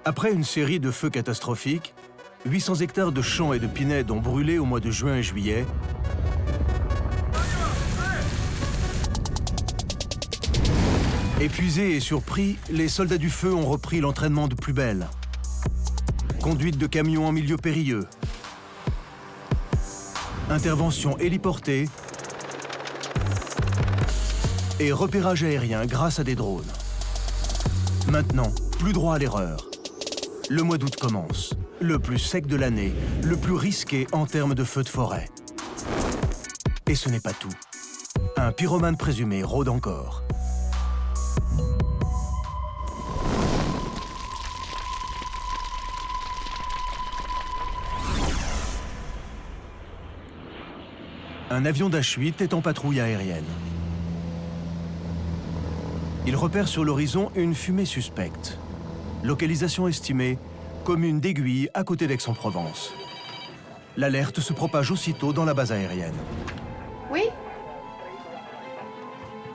Après une série de feux catastrophiques, 800 hectares de champs et de pinèdes ont brûlé au mois de juin et juillet. Épuisés et surpris, les soldats du feu ont repris l'entraînement de plus belle. Conduite de camions en milieu périlleux. Intervention héliportée. Et repérage aérien grâce à des drones. Maintenant, plus droit à l'erreur. Le mois d'août commence. Le plus sec de l'année, le plus risqué en termes de feux de forêt. Et ce n'est pas tout. Un pyromane présumé rôde encore. Un avion Dash-8 est en patrouille aérienne. Il repère sur l'horizon une fumée suspecte. Localisation estimée, commune d'Aiguille à côté d'Aix-en-Provence. L'alerte se propage aussitôt dans la base aérienne. Oui?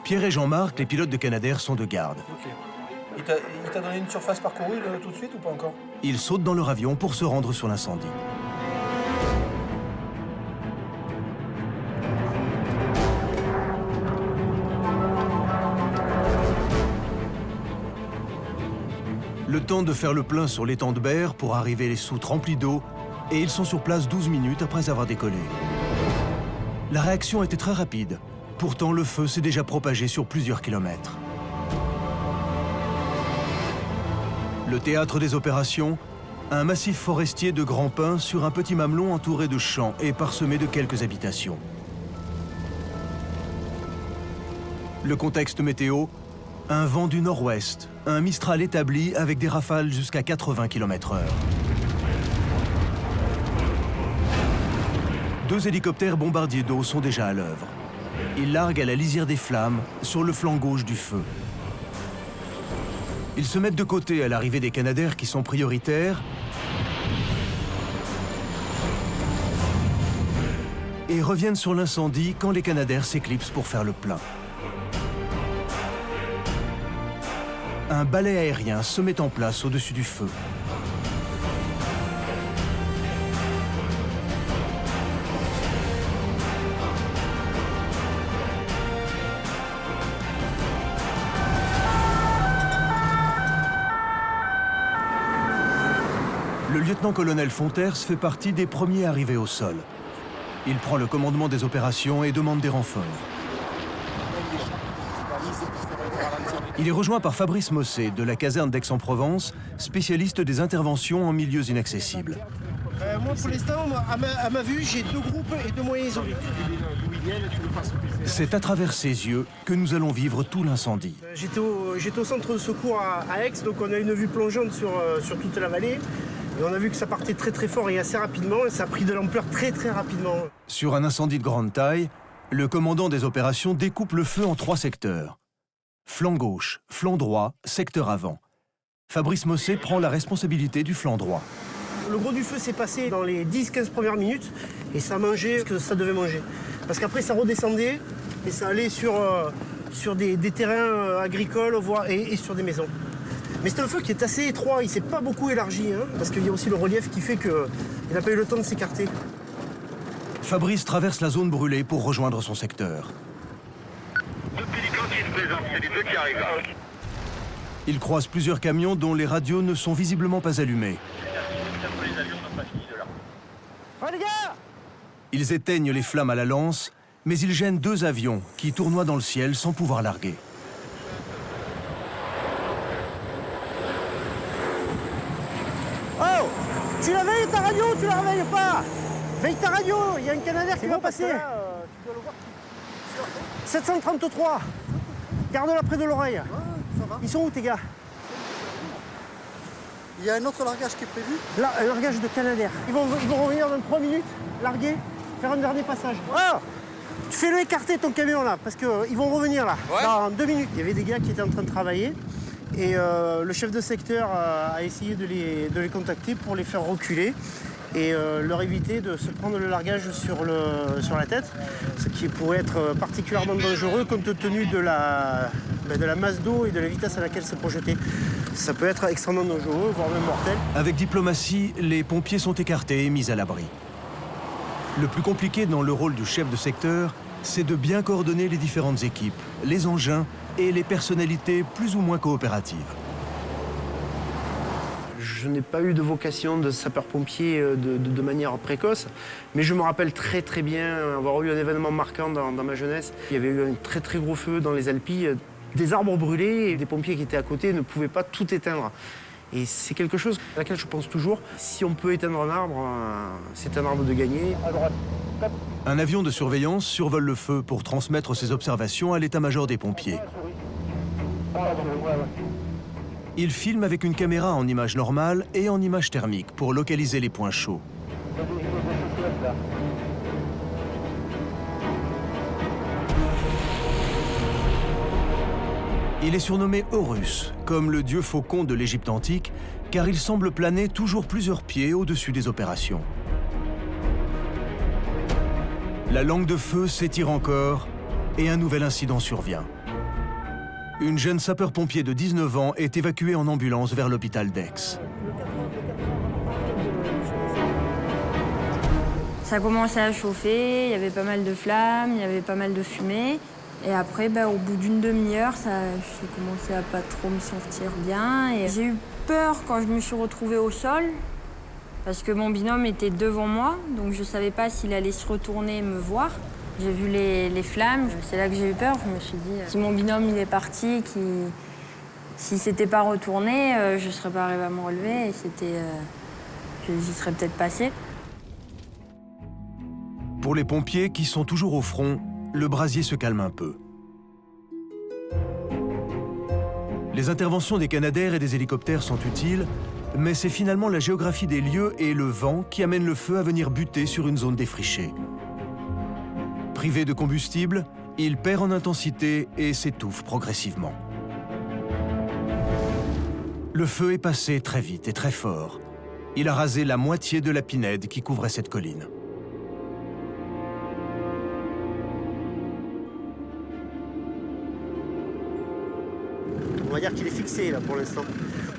Pierre et Jean-Marc, les pilotes de Canadair, sont de garde. Ok. Il t'a donné une surface parcourue là, tout de suite ou pas encore? Ils sautent dans leur avion pour se rendre sur l'incendie. Le temps de faire le plein sur l'étang de Berre pour arriver les soutes remplies d'eau, et ils sont sur place 12 minutes après avoir décollé. La réaction était très rapide. Pourtant, le feu s'est déjà propagé sur plusieurs kilomètres. Le théâtre des opérations, un massif forestier de grands pins sur un petit mamelon entouré de champs et parsemé de quelques habitations. Le contexte météo, un vent du nord-ouest, un Mistral établi avec des rafales jusqu'à 80 km/h. 2 hélicoptères bombardiers d'eau sont déjà à l'œuvre. Ils larguent à la lisière des flammes, sur le flanc gauche du feu. Ils se mettent de côté à l'arrivée des Canadair qui sont prioritaires et reviennent sur l'incendie quand les Canadair s'éclipsent pour faire le plein. Un balai aérien se met en place au-dessus du feu. Le lieutenant-colonel Fonters fait partie des premiers arrivés au sol. Il prend le commandement des opérations et demande des renforts. Il est rejoint par Fabrice Mossé, de la caserne d'Aix-en-Provence, spécialiste des interventions en milieux inaccessibles. Moi, pour l'instant, à ma vue, j'ai 2 groupes et 2 moyens isolés. C'est à travers ses yeux que nous allons vivre tout l'incendie. J'étais au centre de secours à Aix, donc on a une vue plongeante sur toute la vallée. Et on a vu que ça partait très très fort et assez rapidement, et ça a pris de l'ampleur très très rapidement. Sur un incendie de grande taille, le commandant des opérations découpe le feu en 3 secteurs. Flanc gauche, flanc droit, secteur avant. Fabrice Mossé prend la responsabilité du flanc droit. Le gros du feu s'est passé dans les 10-15 premières minutes et ça mangeait ce que ça devait manger. Parce qu'après ça redescendait et ça allait sur des terrains agricoles et sur des maisons. Mais c'est un feu qui est assez étroit, il ne s'est pas beaucoup élargi, hein, parce qu'il y a aussi le relief qui fait qu'il n'a pas eu le temps de s'écarter. Fabrice traverse la zone brûlée pour rejoindre son secteur. Il croise plusieurs camions dont les radios ne sont visiblement pas allumées. Ils éteignent les flammes à la lance, mais ils gênent 2 avions qui tournoient dans le ciel sans pouvoir larguer. Oh! Tu la veilles ta radio ou tu la réveilles pas? Veille ta radio, il y a un Canadair qui va passer. Là, tu dois le voir. 733. Garde-la près de l'oreille. Ouais, ça va. Ils sont où tes gars? Il y a un autre largage qui est prévu. Là, un largage de Canadair. Ils vont revenir dans 3 minutes, larguer, faire un dernier passage. Oh! Tu fais-le écarter ton camion là, parce qu'ils vont revenir là, dans 2 minutes. Il y avait des gars qui étaient en train de travailler et le chef de secteur a essayé de les contacter pour les faire reculer. et leur éviter de se prendre le largage sur la tête, ce qui pourrait être particulièrement dangereux compte tenu de la masse d'eau et de la vitesse à laquelle c'est projeté. Ça peut être extrêmement dangereux, voire même mortel. Avec diplomatie, les pompiers sont écartés et mis à l'abri. Le plus compliqué dans le rôle du chef de secteur, c'est de bien coordonner les différentes équipes, les engins et les personnalités plus ou moins coopératives. Je n'ai pas eu de vocation de sapeur-pompier de manière précoce, mais je me rappelle très très bien avoir eu un événement marquant dans ma jeunesse. Il y avait eu un très très gros feu dans les Alpilles, des arbres brûlés et des pompiers qui étaient à côté ne pouvaient pas tout éteindre. Et c'est quelque chose à laquelle je pense toujours. Si on peut éteindre un arbre, c'est un arbre de gagné. Un avion de surveillance survole le feu pour transmettre ses observations à l'état-major des pompiers. Il filme avec une caméra en image normale et en image thermique pour localiser les points chauds. Il est surnommé Horus, comme le dieu faucon de l'Égypte antique, car il semble planer toujours plusieurs pieds au-dessus des opérations. La langue de feu s'étire encore et un nouvel incident survient. Une jeune sapeur-pompier de 19 ans est évacuée en ambulance vers l'hôpital d'Aix. Ça commençait à chauffer, il y avait pas mal de flammes, il y avait pas mal de fumée. Et après, au bout d'une demi-heure, j'ai commencé à pas trop me sentir bien. Et j'ai eu peur quand je me suis retrouvée au sol, parce que mon binôme était devant moi, donc je savais pas s'il allait se retourner et me voir. J'ai vu les flammes, c'est là que j'ai eu peur. Je me suis dit, si mon binôme il est parti, s'il s'était pas retourné, je serais pas arrivée à me relever et j'y serais peut-être passée. Pour les pompiers qui sont toujours au front, le brasier se calme un peu. Les interventions des Canadair et des hélicoptères sont utiles, mais c'est finalement la géographie des lieux et le vent qui amènent le feu à venir buter sur une zone défrichée. Privé de combustible, il perd en intensité et s'étouffe progressivement. Le feu est passé très vite et très fort. Il a rasé la moitié de la pinède qui couvrait cette colline. On va dire qu'il est fixé là pour l'instant.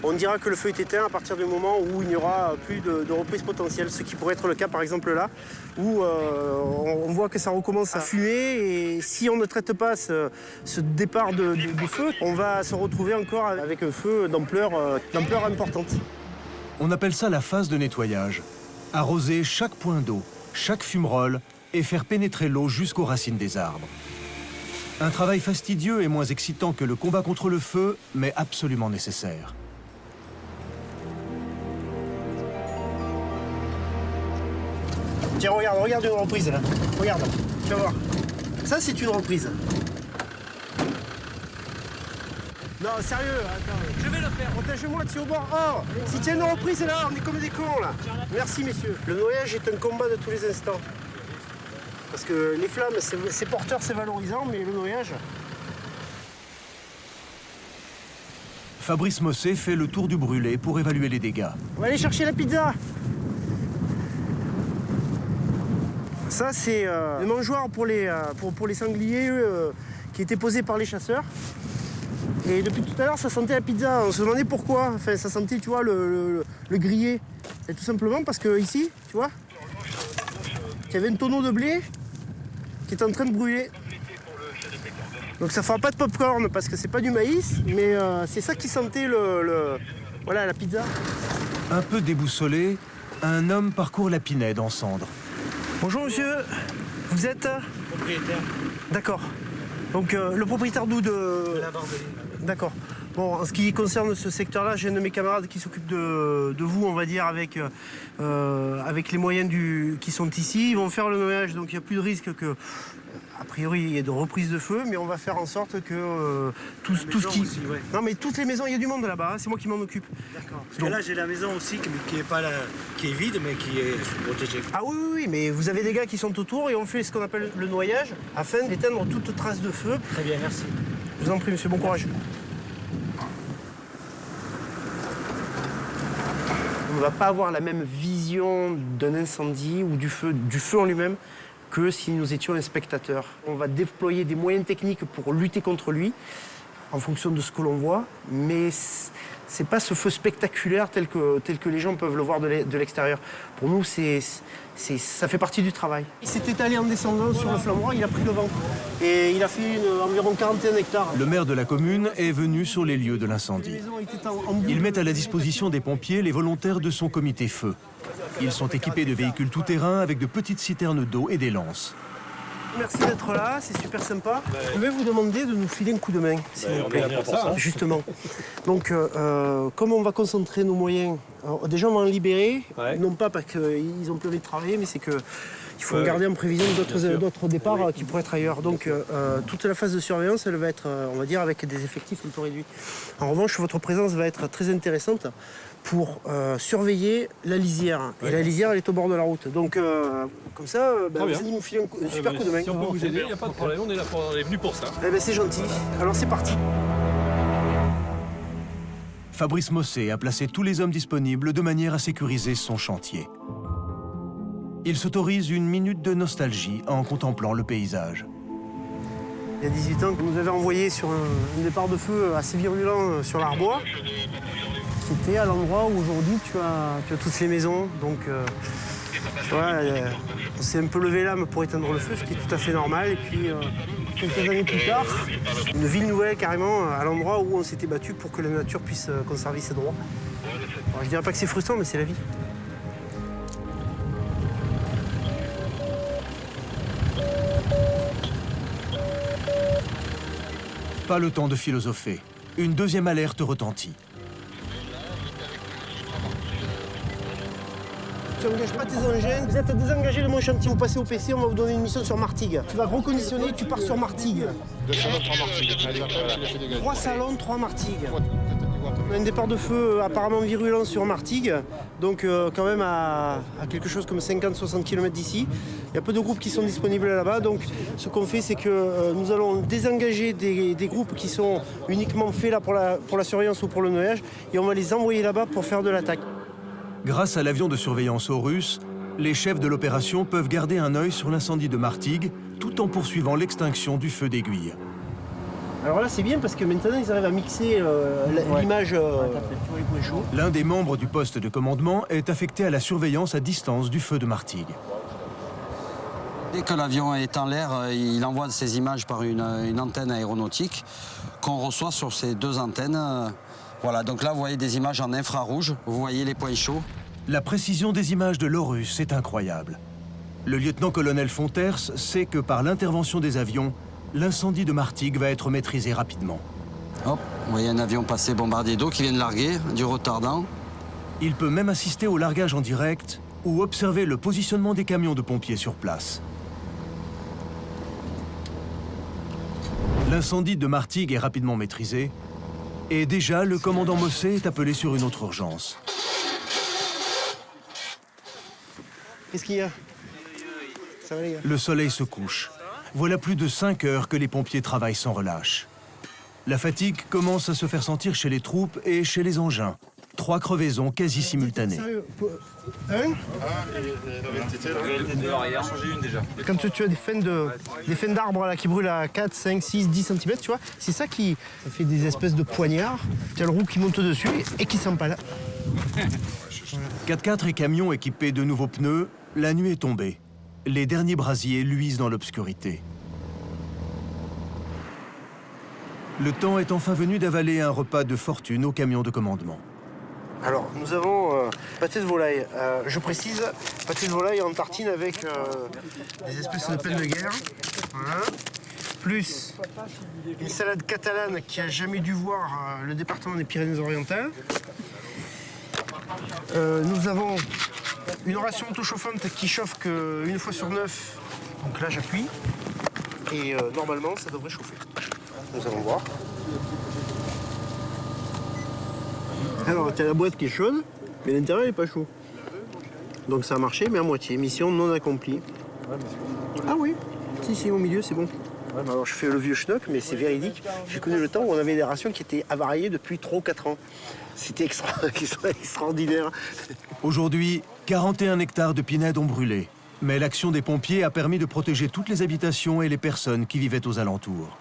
On dira que le feu est éteint à partir du moment où il n'y aura plus de reprise potentielle, ce qui pourrait être le cas par exemple là, où on voit que ça recommence à fumer et si on ne traite pas ce départ de feu, on va se retrouver encore avec un feu d'ampleur importante. On appelle ça la phase de nettoyage. Arroser chaque point d'eau, chaque fumerole et faire pénétrer l'eau jusqu'aux racines des arbres. Un travail fastidieux et moins excitant que le combat contre le feu, mais absolument nécessaire. Tiens, regarde une reprise là. Regarde, tu vas voir. Ça, c'est une reprise. Non, sérieux, attends. Je vais le faire. Protège-moi, tiens au bord. Oh, si tu as une reprise là, on est comme des cons là. Merci, messieurs. Le noyage est un combat de tous les instants. Parce que les flammes, c'est porteur, c'est valorisant, mais le noyage... Fabrice Mossé fait le tour du brûlé pour évaluer les dégâts. On va aller chercher la pizza. Ça, c'est le mangeoire pour les sangliers qui était posé par les chasseurs. Et depuis tout à l'heure, ça sentait la pizza. On se demandait pourquoi. Enfin, ça sentait, tu vois, le grillé. Et tout simplement parce que ici, tu vois, il y avait un tonneau de blé qui est en train de brûler. Donc ça fera pas de popcorn parce que c'est pas du maïs, mais c'est ça qui sentait voilà, la pizza. Un peu déboussolé, un homme parcourt la pinède en cendres. Bonjour monsieur, vous êtes Propriétaire. D'accord. Donc le propriétaire d'où de La Barbelée. D'accord. Bon, en ce qui concerne ce secteur-là, j'ai un de mes camarades qui s'occupe de vous, on va dire, avec les moyens qui sont ici. Ils vont faire le noyage, donc il n'y a plus de risque que, a priori, il y ait de reprise de feu, mais on va faire en sorte que tout ce qui... Aussi, ouais. Non, mais toutes les maisons, il y a du monde là-bas, hein, c'est moi qui m'en occupe. D'accord. Parce Donc- que là, j'ai la maison aussi qui est pas là, qui est vide, mais qui est protégée. Ah oui, mais vous avez des gars qui sont autour et on fait ce qu'on appelle le noyage afin d'éteindre toute trace de feu. Très bien, merci. Je vous en prie, monsieur, bon courage. On ne va pas avoir la même vision d'un incendie ou du feu en lui-même que si nous étions un spectateur. On va déployer des moyens techniques pour lutter contre lui en fonction de ce que l'on voit, mais c'est pas ce feu spectaculaire tel que les gens peuvent le voir de l'extérieur. Pour nous, ça fait partie du travail. Il s'est étalé en descendant sur le flamboiement, il a pris le vent et il a fait environ 41 hectares. Le maire de la commune est venu sur les lieux de l'incendie. Il met à la disposition des pompiers les volontaires de son comité feu. Ils sont équipés de véhicules tout-terrain avec de petites citernes d'eau et des lances. Merci d'être là, c'est super sympa. Je vais vous demander de nous filer un coup de main, s'il vous plaît. Justement. Donc, comme on va concentrer nos moyens, alors, déjà on va en libérer, non pas parce qu'ils ont plus envie de travailler, mais c'est qu'il faut garder en prévision d'autres départs qui pourraient être ailleurs. Donc, toute la phase de surveillance, elle va être, on va dire, avec des effectifs un peu réduits. En revanche, votre présence va être très intéressante pour surveiller la lisière. Et la lisière, elle est au bord de la route. Donc, comme ça, vous allez nous filer un super coup de main. Si on peut vous aider, il n'y a pas de problème, on est venu pour ça. Eh ben, c'est gentil. Alors, c'est parti. Fabrice Mossé a placé tous les hommes disponibles de manière à sécuriser son chantier. Il s'autorise une minute de nostalgie en contemplant le paysage. Il y a 18 ans, vous nous avez envoyé sur un départ de feu assez virulent sur l'Arbois. C'était à l'endroit où aujourd'hui tu as toutes les maisons. Donc, tu vois, on s'est un peu levé l'âme pour éteindre le feu, ce qui est tout à fait normal. Et puis, quelques années plus tard, une ville nouvelle carrément à l'endroit où on s'était battu pour que la nature puisse conserver ses droits. Alors, je dirais pas que c'est frustrant, mais c'est la vie. Pas le temps de philosopher. Une deuxième alerte retentit. Tu n'engages pas tes engins, vous êtes désengagé de mon chantier, vous passez au PC, on va vous donner une mission sur Martigues. Tu vas reconditionner, tu pars sur Martigues. 2 salons, 3 Martigues. 3 salons, 3 Martigues. Un départ de feu apparemment virulent sur Martigues, donc quand même à quelque chose comme 50-60 km d'ici. Il y a peu de groupes qui sont disponibles là-bas, donc ce qu'on fait, c'est que nous allons désengager des groupes qui sont uniquement faits là pour la surveillance ou pour le noyage, et on va les envoyer là-bas pour faire de l'attaque. Grâce à l'avion de surveillance Horus, les chefs de l'opération peuvent garder un œil sur l'incendie de Martigues tout en poursuivant l'extinction du feu d'aiguille. Alors là, c'est bien parce que maintenant, ils arrivent à mixer l'image sur les points chauds. L'un des membres du poste de commandement est affecté à la surveillance à distance du feu de Martigues. Dès que l'avion est en l'air, il envoie ces images par une antenne aéronautique qu'on reçoit sur ces 2 antennes. Voilà, donc là, vous voyez des images en infrarouge, vous voyez les points chauds. La précision des images de l'Horus est incroyable. Le lieutenant-colonel Fonters sait que par l'intervention des avions, l'incendie de Martigues va être maîtrisé rapidement. Hop, vous voyez un avion passer bombardier d'eau qui vient de larguer, du retardant. Il peut même assister au largage en direct ou observer le positionnement des camions de pompiers sur place. L'incendie de Martigues est rapidement maîtrisé et déjà le commandant Mossé est appelé sur une autre urgence. Qu'est-ce qu'il y a? Ça va, les gars? Le soleil se couche. Voilà plus de 5 heures que les pompiers travaillent sans relâche. La fatigue commence à se faire sentir chez les troupes et chez les engins. 3 crevaisons quasi simultanées. Quand tu as des faines d'arbres là qui brûlent à 4, 5, 6, 10 cm, tu vois, c'est ça qui fait des espèces de poignards. Tu as le roue qui monte dessus et qui s'empale. 4x4 et camions équipés de nouveaux pneus, la nuit est tombée. Les derniers brasiers luisent dans l'obscurité. Le temps est enfin venu d'avaler un repas de fortune au camion de commandement. Alors, nous avons pâté de volaille. Je précise, pâté de volaille en tartine avec des espèces de pelles de guerre. Voilà. Plus une salade catalane qui a jamais dû voir le département des Pyrénées-Orientales. Nous avons une ration autochauffante qui chauffe qu'une fois sur 9. Donc là, j'appuie. Et normalement, ça devrait chauffer. Nous allons voir. Alors, tu as la boîte qui est chaude, mais l'intérieur n'est pas chaud. Donc ça a marché, mais à moitié. Mission non accomplie. Ah oui, si, au milieu, c'est bon. Ouais, bah alors je fais le vieux schnock, mais c'est véridique. J'ai connu le temps où on avait des rations qui étaient avariées depuis 3 ou 4 ans. C'était extraordinaire. Aujourd'hui, 41 hectares de pinèdes ont brûlé. Mais l'action des pompiers a permis de protéger toutes les habitations et les personnes qui vivaient aux alentours.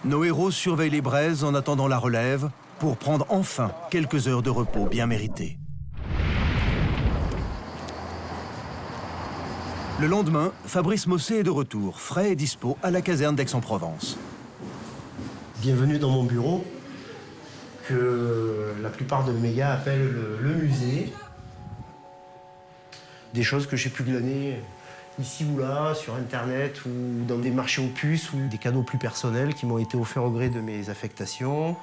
Nos héros surveillent les braises en attendant la relève pour prendre enfin quelques heures de repos bien méritées. Le lendemain, Fabrice Mossé est de retour, frais et dispo à la caserne d'Aix-en-Provence. Bienvenue dans mon bureau, que la plupart de mes gars appellent le musée. Des choses que j'ai pu glaner ici ou là, sur Internet, ou dans des marchés aux puces, ou des cadeaux plus personnels qui m'ont été offerts au gré de mes affectations.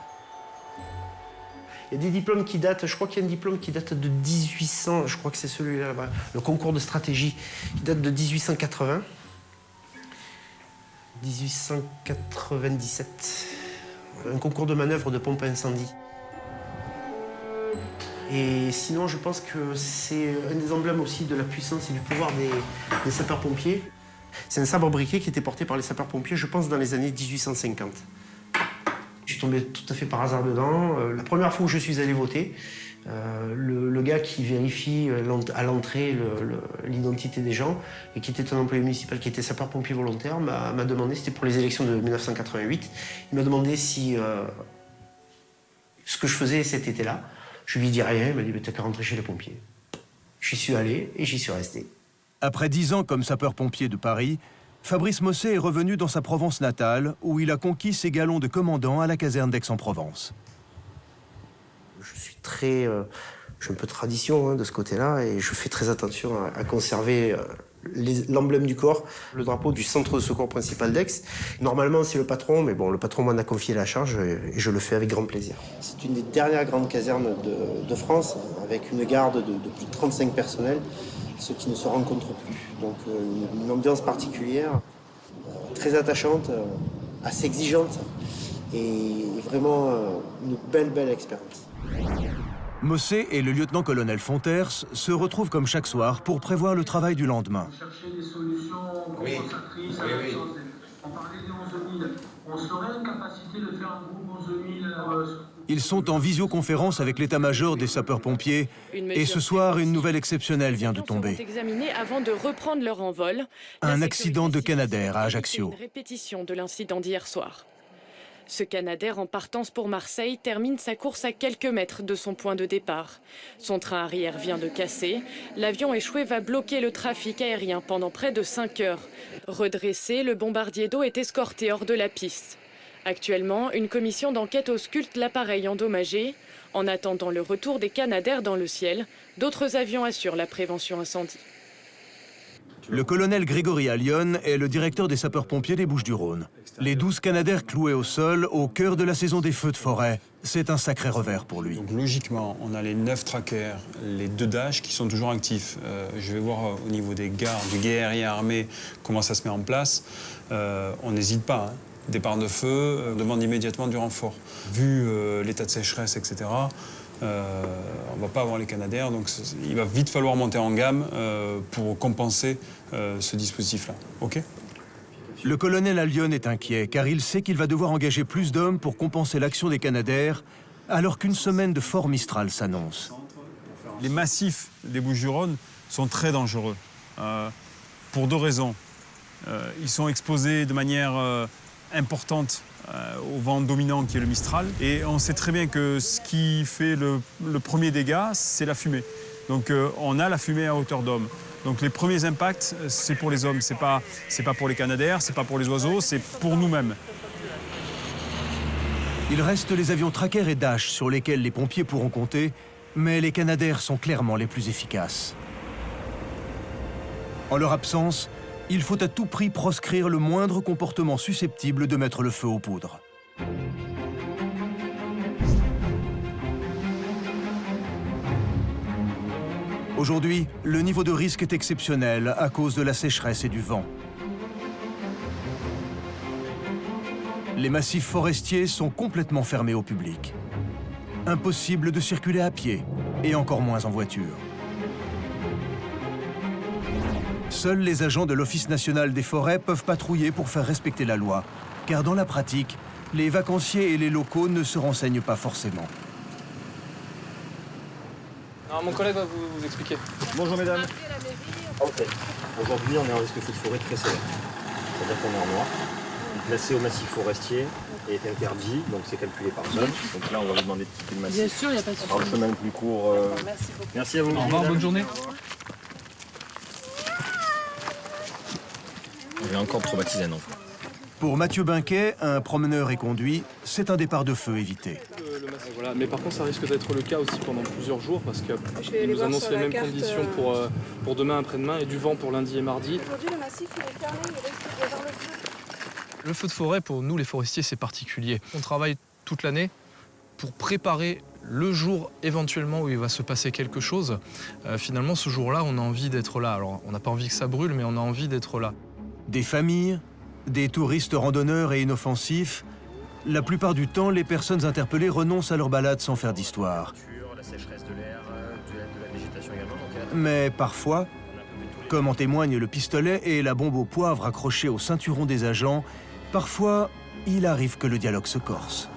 Il y a des diplômes qui datent, je crois qu'il y a un diplôme qui date de 1800, je crois que c'est celui-là là-bas, le concours de stratégie, qui date de 1880. 1897. Un concours de manœuvre de pompe à incendie. Et sinon, je pense que c'est un des emblèmes aussi de la puissance et du pouvoir des sapeurs-pompiers. C'est un sabre briquet qui était porté par les sapeurs-pompiers, je pense, dans les années 1850. Je suis tombé tout à fait par hasard dedans. La première fois où je suis allé voter, le gars qui vérifie à l'entrée l'identité des gens et qui était un employé municipal qui était sapeur-pompier volontaire m'a demandé, c'était pour les élections de 1988, il m'a demandé si ce que je faisais cet été-là. Je lui ai dit rien, il m'a dit « t'as qu'à rentrer chez les pompiers ». J'y suis allé et j'y suis resté. Après 10 ans comme sapeur-pompier de Paris, Fabrice Mossé est revenu dans sa Provence natale, où il a conquis ses galons de commandant à la caserne d'Aix-en-Provence. Je suis très... j'ai un peu de tradition de ce côté-là et je fais très attention à conserver l'emblème du corps, le drapeau du centre de secours principal d'Aix. Normalement, c'est le patron, mais bon, le patron m'en a confié la charge et je le fais avec grand plaisir. C'est une des dernières grandes casernes de France, avec une garde de plus de 35 personnels, ce qui ne se rencontre plus. Donc une ambiance particulière, très attachante, assez exigeante et vraiment une belle expérience. Mossé et le lieutenant-colonel Fonters se retrouvent comme chaque soir pour prévoir le travail du lendemain. Chercher des solutions compensatrices à la chose. On parlait des 11 000. On serait en capacité de faire un groupe 11 000 Ils sont en visioconférence avec l'état-major des sapeurs-pompiers et ce soir, une nouvelle exceptionnelle vient de tomber. Avant de reprendre leur envol, un accident de Canadair à Ajaccio. Une répétition de l'incident d'hier soir. Ce Canadair en partance pour Marseille termine sa course à quelques mètres de son point de départ. Son train arrière vient de casser. L'avion échoué va bloquer le trafic aérien pendant près de 5 heures. Redressé, le bombardier d'eau est escorté hors de la piste. Actuellement, une commission d'enquête ausculte l'appareil endommagé. En attendant le retour des Canadair dans le ciel, d'autres avions assurent la prévention incendie. Le colonel Grégory Allione est le directeur des sapeurs-pompiers des Bouches-du-Rhône. Les 12 Canadair cloués au sol, au cœur de la saison des feux de forêt, c'est un sacré revers pour lui. Donc logiquement, on a les 9 trackers, les 2 Dash qui sont toujours actifs. Je vais voir au niveau des gares, du guet aérien armé, comment ça se met en place. On n'hésite pas. Départ de feu, on demande immédiatement du renfort. Vu l'état de sécheresse, etc., on ne va pas avoir les Canadair, donc il va vite falloir monter en gamme pour compenser ce dispositif-là. OK ? Le colonel Allione est inquiet, car il sait qu'il va devoir engager plus d'hommes pour compenser l'action des Canadair, alors qu'une semaine de fort Mistral s'annonce. Les massifs des Bouches-du-Rhône sont très dangereux, pour 2 raisons. Ils sont exposés de manière importante au vent dominant qui est le Mistral. Et on sait très bien que ce qui fait le premier dégât, c'est la fumée. Donc on a la fumée à hauteur d'homme. Donc les premiers impacts, c'est pour les hommes, c'est pas pour les Canadair, c'est pas pour les oiseaux, c'est pour nous-mêmes. Il reste les avions Tracker et Dash sur lesquels les pompiers pourront compter, mais les Canadair sont clairement les plus efficaces. En leur absence, il faut à tout prix proscrire le moindre comportement susceptible de mettre le feu aux poudres. Aujourd'hui, le niveau de risque est exceptionnel à cause de la sécheresse et du vent. Les massifs forestiers sont complètement fermés au public. Impossible de circuler à pied, et encore moins en voiture. Seuls les agents de l'Office national des forêts peuvent patrouiller pour faire respecter la loi, car dans la pratique, les vacanciers et les locaux ne se renseignent pas forcément. Alors, mon collègue va vous expliquer. Bonjour mesdames. Aujourd'hui, on est en risque de feu de forêt très sévère. C'est-à-dire qu'on est en noir. Classé au massif forestier est interdit, donc c'est calculé par zone. Donc là, on va vous demander de quitter le massif. Bien sûr, il n'y a pas de souci. Alors, le chemin le plus court. Merci beaucoup. Merci à vous. Au revoir, bonne journée. On est encore traumatisé un enfant. Pour Mathieu Binquet, un promeneur et conduit, c'est un départ de feu évité. Voilà. Mais par contre, ça risque d'être le cas aussi pendant plusieurs jours parce qu'ils nous annoncent les mêmes conditions pour demain, après-demain et du vent pour lundi et mardi. Aujourd'hui, le massif il est fermé, il risque d'y avoir le feu. Le feu de forêt, pour nous les forestiers, c'est particulier. On travaille toute l'année pour préparer le jour éventuellement où il va se passer quelque chose. Finalement, ce jour-là, on a envie d'être là. Alors, on n'a pas envie que ça brûle, mais on a envie d'être là. Des familles, des touristes randonneurs et inoffensifs, la plupart du temps, les personnes interpellées renoncent à leur balade sans faire d'histoire. Mais parfois, comme en témoignent le pistolet et la bombe au poivre accrochés au ceinturon des agents, parfois, il arrive que le dialogue se corse.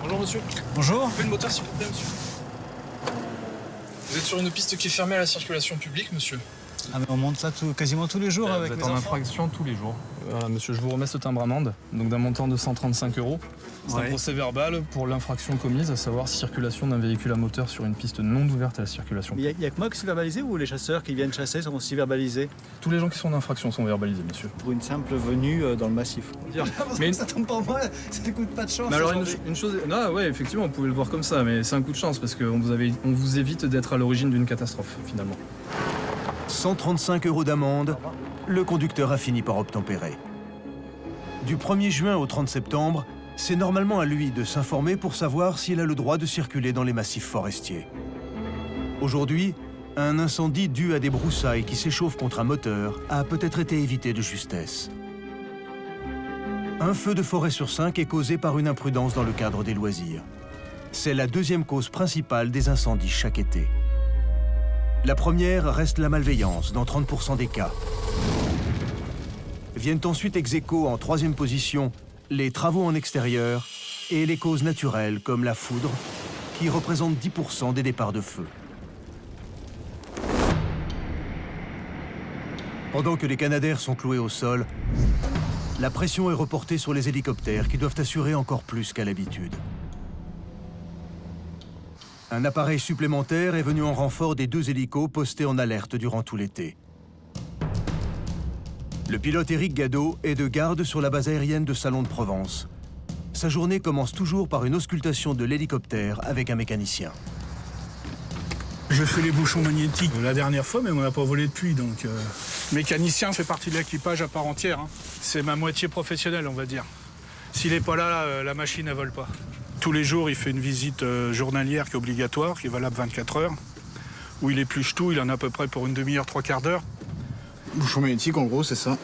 Bonjour monsieur. Bonjour. Le moteur s'il vous plaît monsieur. Vous êtes sur une piste qui est fermée à la circulation publique monsieur. Ah mais on monte là quasiment tous les jours avec vous êtes mes en enfants. infraction tous les jours. Voilà monsieur, je vous remets ce timbre-amende, donc d'un montant de 135 €. C'est un procès verbal pour l'infraction commise, à savoir circulation d'un véhicule à moteur sur une piste non ouverte à la circulation. Il n'y a que moi qui suis verbalisé ou les chasseurs qui viennent chasser sont aussi verbalisés? Tous les gens qui sont en infraction sont verbalisés monsieur. Pour une simple venue dans le massif. Mais ça tombe pas moi, c'est un coup de pas de chance. Mais alors une chose, non ouais effectivement vous pouvez le voir comme ça, mais c'est un coup de chance parce qu'on vous évite d'être à l'origine d'une catastrophe finalement. 135 € d'amende, le conducteur a fini par obtempérer. Du 1er juin au 30 septembre, c'est normalement à lui de s'informer pour savoir s'il a le droit de circuler dans les massifs forestiers. Aujourd'hui, un incendie dû à des broussailles qui s'échauffent contre un moteur a peut-être été évité de justesse. Un feu de forêt sur 5 est causé par une imprudence dans le cadre des loisirs. C'est la deuxième cause principale des incendies chaque été. La première reste la malveillance, dans 30% des cas. Viennent ensuite ex aequo en troisième position les travaux en extérieur et les causes naturelles comme la foudre, qui représentent 10% des départs de feu. Pendant que les canadaires sont cloués au sol, la pression est reportée sur les hélicoptères qui doivent assurer encore plus qu'à l'habitude. Un appareil supplémentaire est venu en renfort des 2 hélicos postés en alerte durant tout l'été. Le pilote Éric Gadot est de garde sur la base aérienne de Salon de Provence. Sa journée commence toujours par une auscultation de l'hélicoptère avec un mécanicien. Je fais les bouchons magnétiques la dernière fois, mais on n'a pas volé depuis. Donc, mécanicien fait partie de l'équipage à part entière. Hein. C'est ma moitié professionnelle, on va dire. S'il n'est pas là, la machine ne vole pas. Tous les jours, il fait une visite journalière qui est obligatoire, qui est valable 24 heures, où il épluche tout, il en a à peu près pour une demi-heure, 3/4 d'heure. Bouchon magnétique, en gros, c'est ça.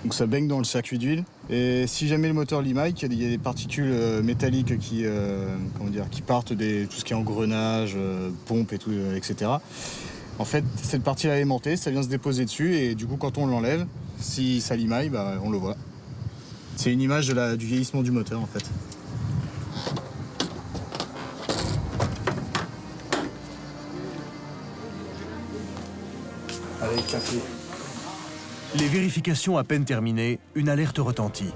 Donc ça baigne dans le circuit d'huile. Et si jamais le moteur limaille, il y a des particules métalliques qui partent de tout ce qui est engrenage, pompe et tout, etc. En fait, cette partie-là est aimantée, ça vient se déposer dessus et du coup, quand on l'enlève, si ça limaille, on le voit. C'est une image du vieillissement du moteur, en fait. Allez, café. Les vérifications à peine terminées, une alerte retentit.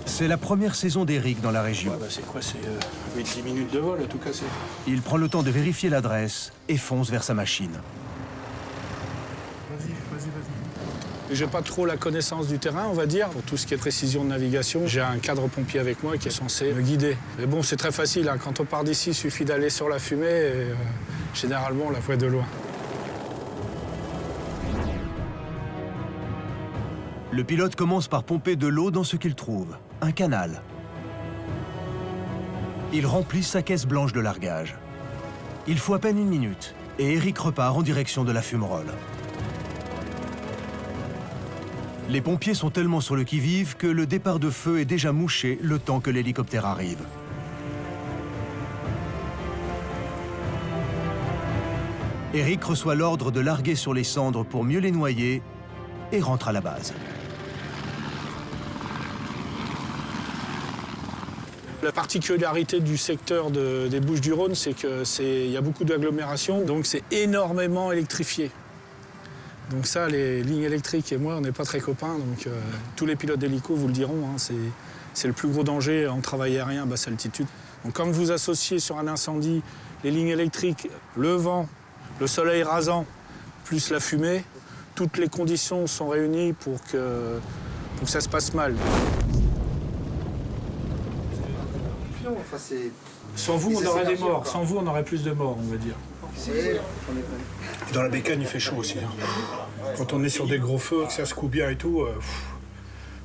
C'est la première saison d'Éric dans la région. Ouais, c'est quoi? C'est 8-10 minutes de vol, tout cassé. Il prend le temps de vérifier l'adresse et fonce vers sa machine. J'ai pas trop la connaissance du terrain, on va dire. Pour tout ce qui est précision de navigation, j'ai un cadre pompier avec moi qui est censé me guider. Mais bon, c'est très facile, hein. Quand on part d'ici, il suffit d'aller sur la fumée et généralement, on la voit de loin. Le pilote commence par pomper de l'eau dans ce qu'il trouve, un canal. Il remplit sa caisse blanche de largage. Il faut à peine 1 minute et Éric repart en direction de la fumerole. Les pompiers sont tellement sur le qui-vive que le départ de feu est déjà mouché le temps que l'hélicoptère arrive. Eric reçoit l'ordre de larguer sur les cendres pour mieux les noyer et rentre à la base. La particularité du secteur des Bouches-du-Rhône, c'est qu'il y a beaucoup d'agglomérations, donc c'est énormément électrifié. Donc ça, les lignes électriques et moi, on n'est pas très copains. Donc tous les pilotes d'hélico vous le diront, hein, c'est le plus gros danger en travail aérien à basse altitude. Donc quand vous associez sur un incendie les lignes électriques, le vent, le soleil rasant, plus la fumée, toutes les conditions sont réunies pour que ça se passe mal. Sans vous, on aurait des morts. Sans vous, on aurait plus de morts, on va dire. Dans la bécane, il fait chaud aussi. Hein. Quand on est sur des gros feux, que ça se coupe bien et tout,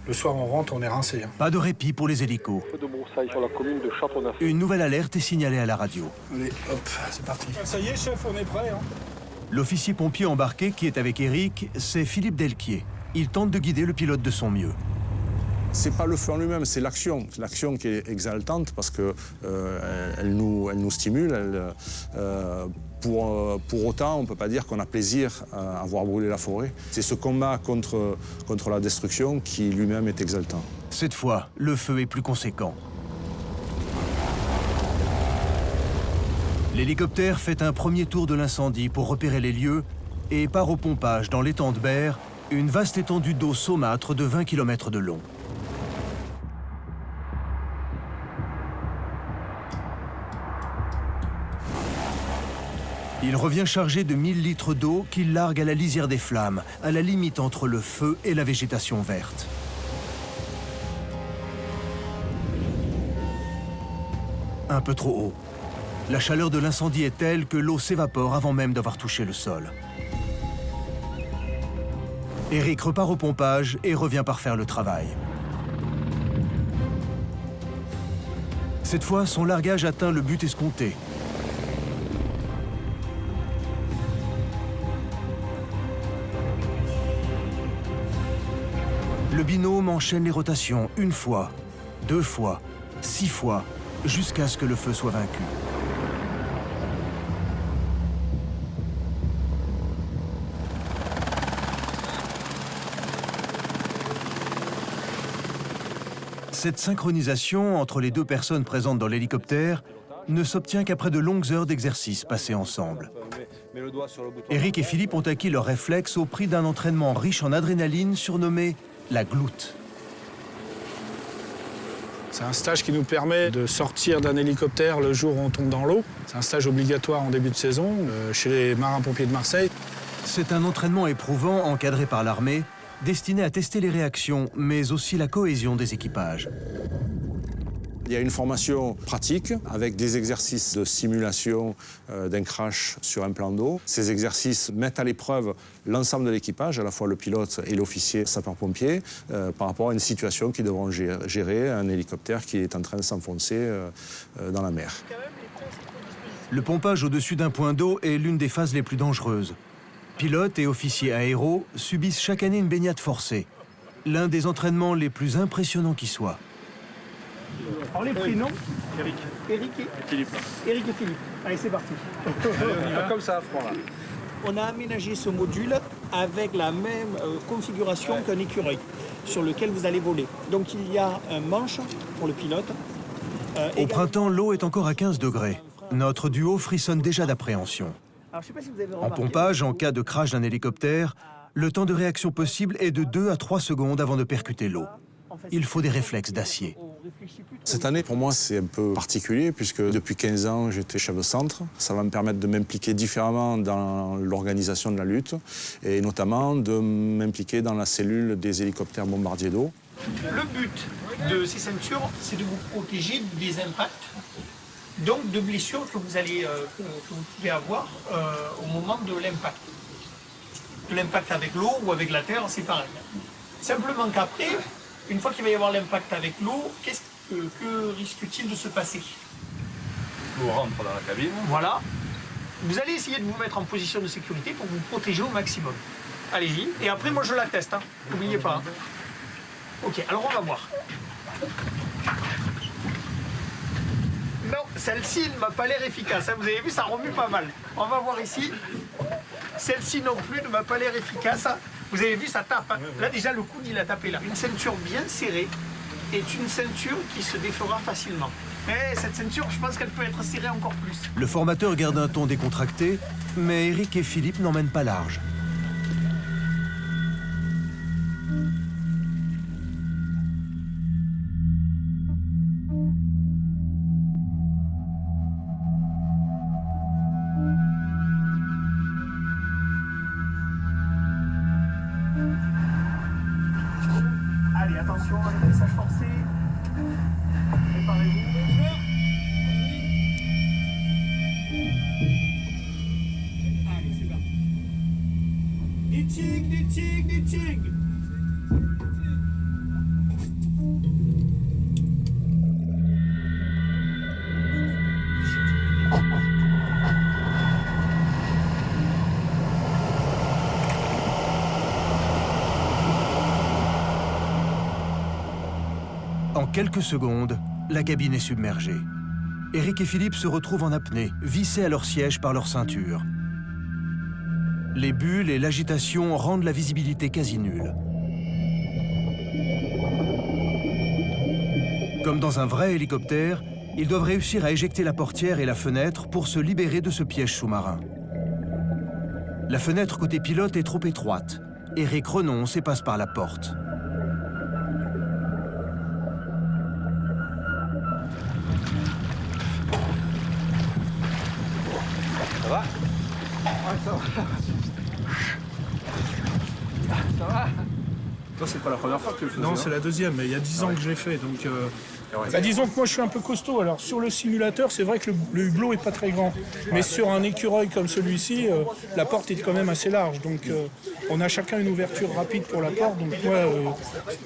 le soir, on rentre, on est rincé. Hein. Pas de répit pour les hélicos. Une nouvelle alerte est signalée à la radio. Allez, hop, c'est parti. Ça y est, chef, on est prêt. Hein. L'officier pompier embarqué qui est avec Eric, c'est Philippe Delquier. Il tente de guider le pilote de son mieux. C'est pas le feu en lui-même, c'est l'action. L'action qui est exaltante parce que elle nous stimule. Pour autant, on ne peut pas dire qu'on a plaisir à voir brûler la forêt. C'est ce combat contre la destruction qui lui-même est exaltant. Cette fois, le feu est plus conséquent. L'hélicoptère fait un premier tour de l'incendie pour repérer les lieux et part au pompage dans l'étang de Berre, une vaste étendue d'eau saumâtre de 20 km de long. Il revient chargé de 1000 litres d'eau qu'il largue à la lisière des flammes, à la limite entre le feu et la végétation verte. Un peu trop haut. La chaleur de l'incendie est telle que l'eau s'évapore avant même d'avoir touché le sol. Eric repart au pompage et revient par faire le travail. Cette fois, son largage atteint le but escompté. Le binôme enchaîne les rotations une fois, 2 fois, 6 fois, jusqu'à ce que le feu soit vaincu. Cette synchronisation entre les 2 personnes présentes dans l'hélicoptère ne s'obtient qu'après de longues heures d'exercice passées ensemble. Eric et Philippe ont acquis leur réflexe au prix d'un entraînement riche en adrénaline surnommé la gloute. C'est un stage qui nous permet de sortir d'un hélicoptère le jour où on tombe dans l'eau. C'est un stage obligatoire en début de saison chez les marins-pompiers de Marseille. C'est un entraînement éprouvant encadré par l'armée, destiné à tester les réactions, mais aussi la cohésion des équipages. Il y a une formation pratique avec des exercices de simulation d'un crash sur un plan d'eau. Ces exercices mettent à l'épreuve l'ensemble de l'équipage, à la fois le pilote et l'officier sapeur-pompier, par rapport à une situation qu'ils devront gérer, un hélicoptère qui est en train de s'enfoncer dans la mer. Le pompage au-dessus d'un point d'eau est l'une des phases les plus dangereuses. Pilotes et officiers aéros subissent chaque année une baignade forcée, l'un des entraînements les plus impressionnants qui soit. Alors les prénoms, Eric et Philippe. Eric et Philippe. Allez, c'est parti. Allez, on y va comme ça à froid là. On a aménagé ce module avec la même configuration qu'un écureuil sur lequel vous allez voler. Donc il y a un manche pour le pilote. Au printemps, l'eau est encore à 15 degrés. Notre duo frissonne déjà d'appréhension. Alors, je sais pas si vous avez En remarqué, pompage, en cas de crash d'un hélicoptère, le temps de réaction possible est de 2 à 3 secondes avant de percuter l'eau. Il faut des réflexes d'acier. Cette année, pour moi, c'est un peu particulier puisque depuis 15 ans, j'étais chef de centre. Ça va me permettre de m'impliquer différemment dans l'organisation de la lutte et notamment de m'impliquer dans la cellule des hélicoptères bombardiers d'eau. le but de ces ceintures, c'est de vous protéger des impacts, donc de blessures que vous allez, que vous pouvez avoir au moment de l'impact. L'impact avec l'eau ou avec la terre, c'est pareil. Simplement qu'après, une fois qu'il va y avoir l'impact avec l'eau, que risque-t-il de se passer? L'eau rentre dans la cabine. Voilà. Vous allez essayer de vous mettre en position de sécurité pour vous protéger au maximum. Allez-y. Et après, moi, je la teste. Hein. N'oubliez pas. Hein. Ok, alors on va voir. Non, celle-ci ne m'a pas l'air efficace. Hein. Vous avez vu, ça remue pas mal. On va voir ici. Celle-ci non plus ne m'a pas l'air efficace. Vous avez vu, ça tape. Hein. Là, déjà, le coude, il a tapé là. Une ceinture bien serrée est une ceinture qui se défera facilement. Mais cette ceinture, je pense qu'elle peut être serrée encore plus. Le formateur garde un ton décontracté, mais Eric et Philippe n'emmènent pas large. Allez, attention, atterrissage forcé. Préparez-vous. Allez, c'est parti. Des tigres. En quelques secondes, la cabine est submergée. Eric et Philippe se retrouvent en apnée, vissés à leur siège par leur ceinture. Les bulles et l'agitation rendent la visibilité quasi nulle. Comme dans un vrai hélicoptère, ils doivent réussir à éjecter la portière et la fenêtre pour se libérer de ce piège sous-marin. La fenêtre côté pilote est trop étroite. Eric renonce et passe par la porte. Ça va? Ouais, ça va. Ça va? Toi, c'est pas la première fois que tu le faisais? Non, c'est la deuxième, mais il y a 10 ans que je l'ai fait. Donc, disons que moi, je suis un peu costaud. Alors, sur le simulateur, c'est vrai que le hublot est pas très grand. Mais sur un écureuil comme celui-ci, la porte est quand même assez large. Donc, on a chacun une ouverture rapide pour la porte. Donc, moi,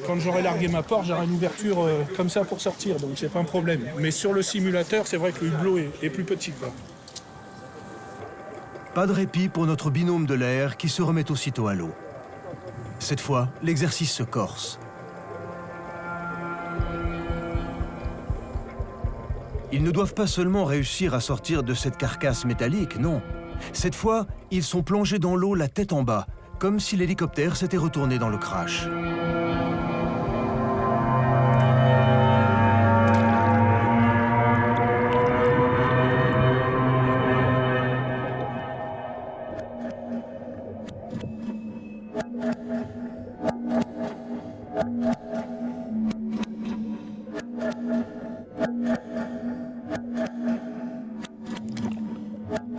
quand j'aurai largué ma porte, j'aurai une ouverture comme ça pour sortir. Donc, c'est pas un problème. Mais sur le simulateur, c'est vrai que le hublot est plus petit, quoi. Pas de répit pour notre binôme de l'air qui se remet aussitôt à l'eau. Cette fois, l'exercice se corse. Ils ne doivent pas seulement réussir à sortir de cette carcasse métallique, non. Cette fois, ils sont plongés dans l'eau la tête en bas, comme si l'hélicoptère s'était retourné dans le crash.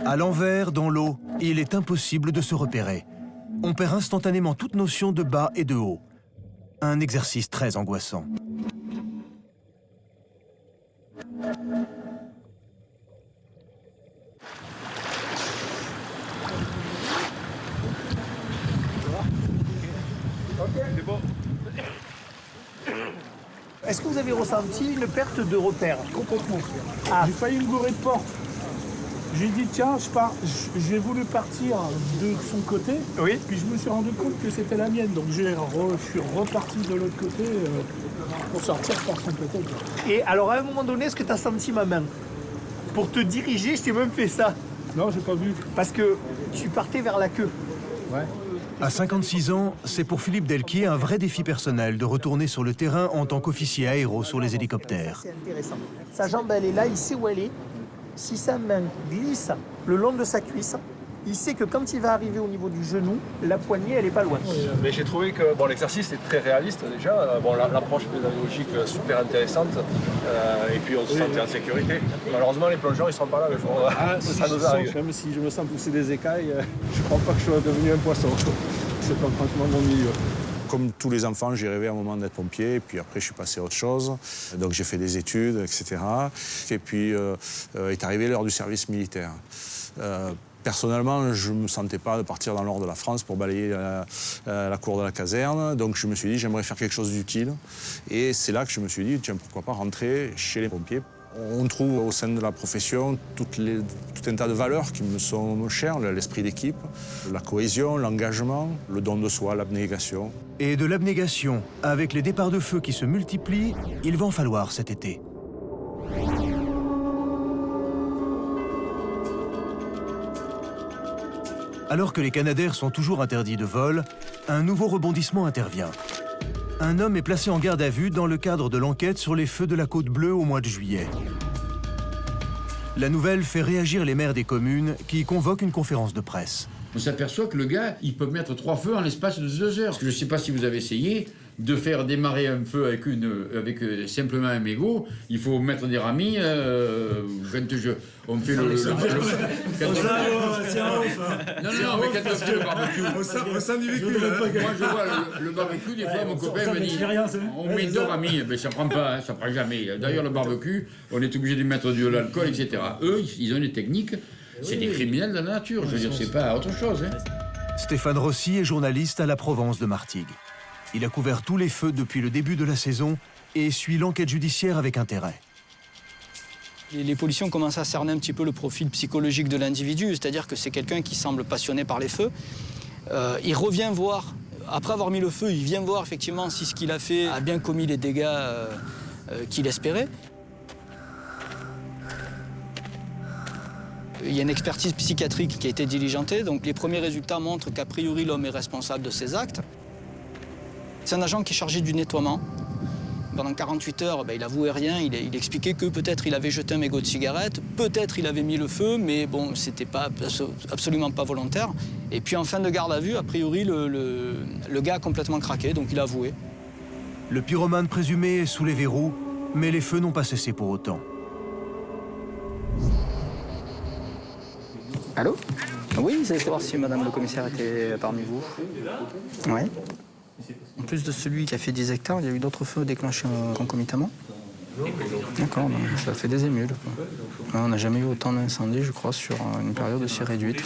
À l'envers, dans l'eau, il est impossible de se repérer. On perd instantanément toute notion de bas et de haut. Un exercice très angoissant. C'est bon. Est-ce que vous avez ressenti une perte de repère? Complètement. J'ai failli me gourer de porte. J'ai dit, tiens, j'ai voulu partir de son côté, oui. Puis je me suis rendu compte que c'était la mienne. Donc je suis reparti de l'autre côté pour sortir par son côté. Et alors, à un moment donné, est-ce que tu as senti ma main? Pour te diriger, je t'ai même fait ça. Non, j'ai pas vu. Parce que tu partais vers la queue. Ouais. À 56 ans, c'est pour Philippe Delquier un vrai défi personnel de retourner sur le terrain en tant qu'officier aéro sur les hélicoptères. C'est intéressant. Sa jambe, elle est là, il sait où elle est. Si sa main glisse le long de sa cuisse, il sait que quand il va arriver au niveau du genou, la poignée, elle n'est pas loin. Mais j'ai trouvé que l'exercice est très réaliste déjà. L'approche pédagogique super intéressante. Et puis on se sentait en sécurité. Malheureusement, les plongeurs, ils ne sont pas là le jour. Ça nous arrive. Même si je me sens pousser des écailles, je ne crois pas que je sois devenu un poisson. C'est pas franchement mon milieu. Comme tous les enfants, j'ai rêvé à un moment d'être pompier, et puis après je suis passé à autre chose. Donc j'ai fait des études, etc. Et puis est arrivée l'heure du service militaire. Personnellement, je ne me sentais pas de partir dans le nord de la France pour balayer la cour de la caserne. Donc je me suis dit, j'aimerais faire quelque chose d'utile. Et c'est là que je me suis dit, tiens, pourquoi pas rentrer chez les pompiers. On trouve au sein de la profession tout un tas de valeurs qui me sont chères, l'esprit d'équipe, la cohésion, l'engagement, le don de soi, l'abnégation. Et de l'abnégation, avec les départs de feu qui se multiplient, il va en falloir cet été. Alors que les Canadair sont toujours interdits de vol, un nouveau rebondissement intervient. Un homme est placé en garde à vue dans le cadre de l'enquête sur les feux de la Côte Bleue au mois de juillet. La nouvelle fait réagir les maires des communes qui convoquent une conférence de presse. On s'aperçoit que le gars, il peut mettre 3 feux en l'espace de 2 heures. Parce que je ne sais pas si vous avez essayé de faire démarrer un feu avec simplement un mégot. Il faut mettre des ramis. On fait le c'est un ouf. Non, mais quand on fait le barbecue. Au sein du véhicule. Moi, je vois le barbecue, des fois, mon copain me dit on met 2 ramis. Ben, ça ne prend pas, ça ne prend jamais. D'ailleurs, le barbecue, on est obligé de mettre de l'alcool, etc. Eux, ils ont des techniques. C'est des criminels de la nature. Je veux dire, c'est pas autre chose. Stéphane Rossi est journaliste à la Provence de Martigues. Il a couvert tous les feux depuis le début de la saison et suit l'enquête judiciaire avec intérêt. Les policiers ont commencé à cerner un petit peu le profil psychologique de l'individu, c'est-à-dire que c'est quelqu'un qui semble passionné par les feux. Il revient voir, après avoir mis le feu, il vient voir effectivement si ce qu'il a fait a bien commis les dégâts qu'il espérait. Il y a une expertise psychiatrique qui a été diligentée, donc les premiers résultats montrent qu'a priori l'homme est responsable de ses actes. C'est un agent qui est chargé du nettoiement. Pendant 48 heures, il avouait rien, il expliquait que peut-être il avait jeté un mégot de cigarette, peut-être il avait mis le feu, mais bon, c'était absolument pas volontaire. Et puis en fin de garde à vue, a priori, le gars a complètement craqué, donc il a avoué. Le pyromane présumé est sous les verrous, mais les feux n'ont pas cessé pour autant. Allô? Oui, vous allez savoir si madame le commissaire était parmi vous. Oui. En plus de celui qui a fait 10 hectares, il y a eu d'autres feux déclenchés concomitamment. D'accord, ça fait des émules. On n'a jamais eu autant d'incendies, je crois, sur une période aussi réduite.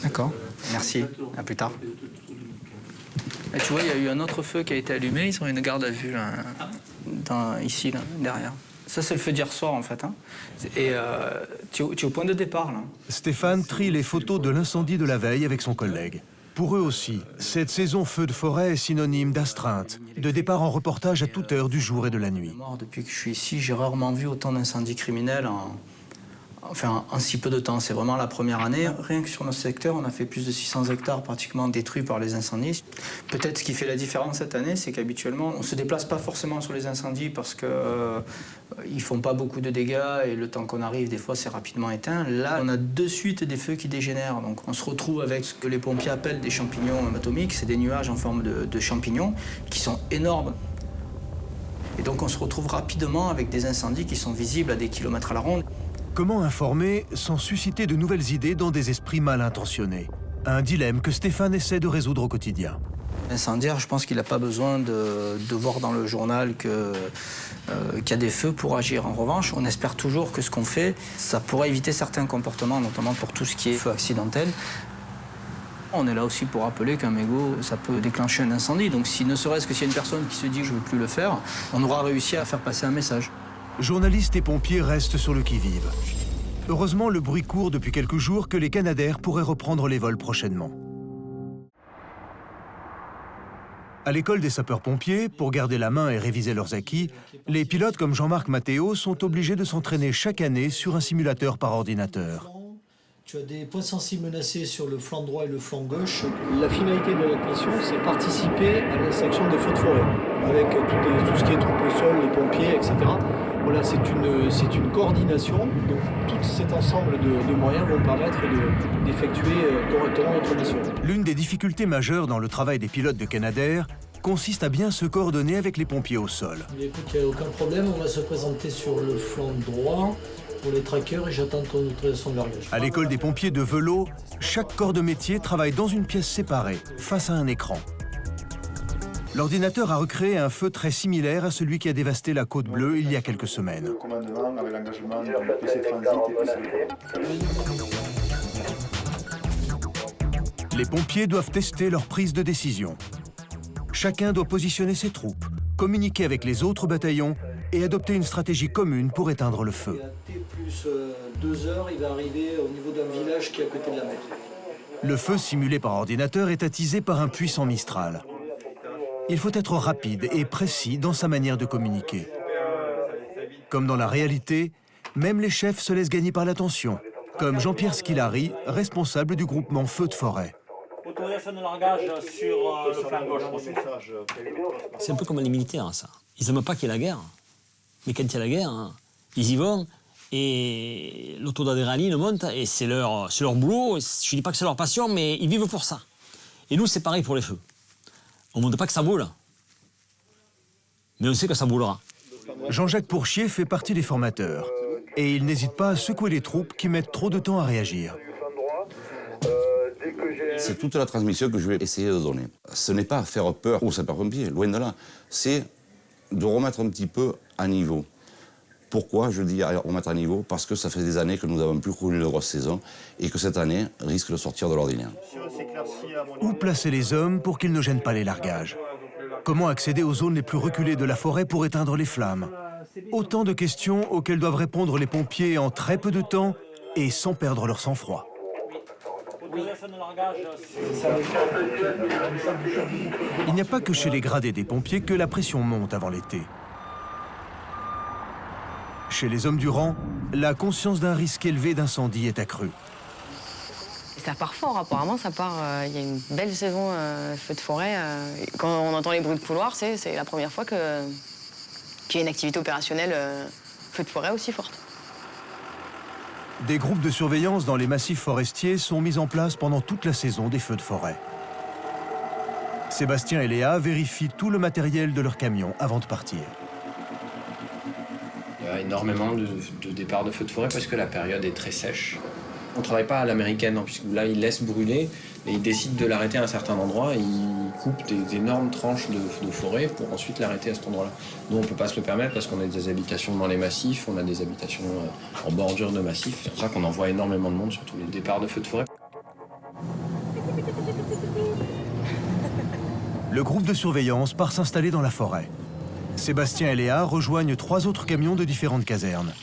D'accord, merci, à plus tard. Et tu vois, il y a eu un autre feu qui a été allumé, ils ont une garde à vue là, ici, là, derrière. Ça, c'est le feu d'hier soir, en fait. Hein. Et tu es au point de départ, là. Stéphane trie les photos de l'incendie de la veille avec son collègue. Pour eux aussi, cette saison feu de forêt est synonyme d'astreinte, de départ en reportage à toute heure du jour et de la nuit. Depuis que je suis ici, j'ai rarement vu autant d'incendies criminels en si peu de temps. C'est vraiment la première année. Rien que sur notre secteur, on a fait plus de 600 hectares pratiquement détruits par les incendies. Peut-être ce qui fait la différence cette année, c'est qu'habituellement, on ne se déplace pas forcément sur les incendies parce qu'ils ne font pas beaucoup de dégâts et le temps qu'on arrive, des fois, c'est rapidement éteint. Là, on a de suite des feux qui dégénèrent. Donc on se retrouve avec ce que les pompiers appellent des champignons atomiques. C'est des nuages en forme de champignons qui sont énormes. Et donc on se retrouve rapidement avec des incendies qui sont visibles à des kilomètres à la ronde. Comment informer sans susciter de nouvelles idées dans des esprits mal intentionnés? Un dilemme que Stéphane essaie de résoudre au quotidien. L'incendiaire, je pense qu'il n'a pas besoin de voir dans le journal qu'il y a des feux pour agir. En revanche, on espère toujours que ce qu'on fait, ça pourra éviter certains comportements, notamment pour tout ce qui est feu accidentel. On est là aussi pour rappeler qu'un mégot, ça peut déclencher un incendie. Donc si ne serait-ce que s'il y a une personne qui se dit « je ne veux plus le faire », on aura réussi à faire passer un message. Journalistes et pompiers restent sur le qui-vive. Heureusement, le bruit court depuis quelques jours que les Canadair pourraient reprendre les vols prochainement. À l'école des sapeurs-pompiers, pour garder la main et réviser leurs acquis, les pilotes comme Jean-Marc Mathéo sont obligés de s'entraîner chaque année sur un simulateur par ordinateur. Tu as des points sensibles menacés sur le flanc droit et le flanc gauche. La finalité de notre mission, c'est participer à l'extinction des feux de forêt, avec tout ce qui est troupe au sol, les pompiers, etc. Voilà, c'est une coordination. Donc tout cet ensemble de moyens vont permettre d'effectuer correctement notre mission. L'une des difficultés majeures dans le travail des pilotes de Canadair consiste à bien se coordonner avec les pompiers au sol. Écoute, il n'y a aucun problème, on va se présenter sur le flanc droit pour les trackers et j'attends ton autorisation de largage. À l'école des pompiers de Velot, chaque corps de métier travaille dans une pièce séparée, face à un écran. L'ordinateur a recréé un feu très similaire à celui qui a dévasté la Côte Bleue il y a quelques semaines. Le commandement avec l'engagement du PC Transit et PC. Les pompiers doivent tester leur prise de décision. Chacun doit positionner ses troupes, communiquer avec les autres bataillons et adopter une stratégie commune pour éteindre le feu. T plus 2 heures, il va arriver au niveau d'un village qui est à côté de la mer. Le feu simulé par ordinateur est attisé par un puissant Mistral. Il faut être rapide et précis dans sa manière de communiquer. Comme dans la réalité, même les chefs se laissent gagner par l'attention, comme Jean-Pierre Skilari, responsable du groupement Feux de forêt. Autorisation de largage sur le flanc gauche. C'est un peu comme les militaires, ça. Ils n'aiment pas qu'il y ait la guerre. Mais quand il y a la guerre, hein, ils y vont et le taux d'adrénaline monte et c'est leur boulot. Je ne dis pas que c'est leur passion, mais ils vivent pour ça. Et nous, c'est pareil pour les feux. On ne montre pas que ça boule, mais on sait que ça boulera. Jean-Jacques Pourchier fait partie des formateurs. Et il n'hésite pas à secouer les troupes qui mettent trop de temps à réagir. C'est toute la transmission que je vais essayer de donner. Ce n'est pas faire peur aux sapeurs-pompiers, loin de là. C'est de remettre un petit peu à niveau. Pourquoi je dis remettre à niveau? Parce que ça fait des années que nous n'avons plus connu de grosses saisons et que cette année risque de sortir de l'ordinaire. Où placer les hommes pour qu'ils ne gênent pas les largages? Comment accéder aux zones les plus reculées de la forêt pour éteindre les flammes? Autant de questions auxquelles doivent répondre les pompiers en très peu de temps et sans perdre leur sang-froid. Il n'y a pas que chez les gradés des pompiers que la pression monte avant l'été. Chez les hommes du rang, la conscience d'un risque élevé d'incendie est accrue. Ça part fort, apparemment, ça part. Il y a une belle saison feu de forêt. Quand on entend les bruits de couloir, c'est la première fois qu'il y a une activité opérationnelle feu de forêt aussi forte. Des groupes de surveillance dans les massifs forestiers sont mis en place pendant toute la saison des feux de forêt. Sébastien et Léa vérifient tout le matériel de leur camion avant de partir. Il y a énormément de départs de feux de forêt parce que la période est très sèche. On ne travaille pas à l'américaine, puisque là, ils laissent brûler et ils décident de l'arrêter à un certain endroit. Et ils coupent des énormes tranches de forêt pour ensuite l'arrêter à cet endroit-là. Nous, on ne peut pas se le permettre parce qu'on a des habitations dans les massifs, on a des habitations en bordure de massifs. C'est pour ça qu'on envoie énormément de monde sur tous les départs de feux de forêt. Le groupe de surveillance part s'installer dans la forêt. Sébastien et Léa rejoignent 3 autres camions de différentes casernes.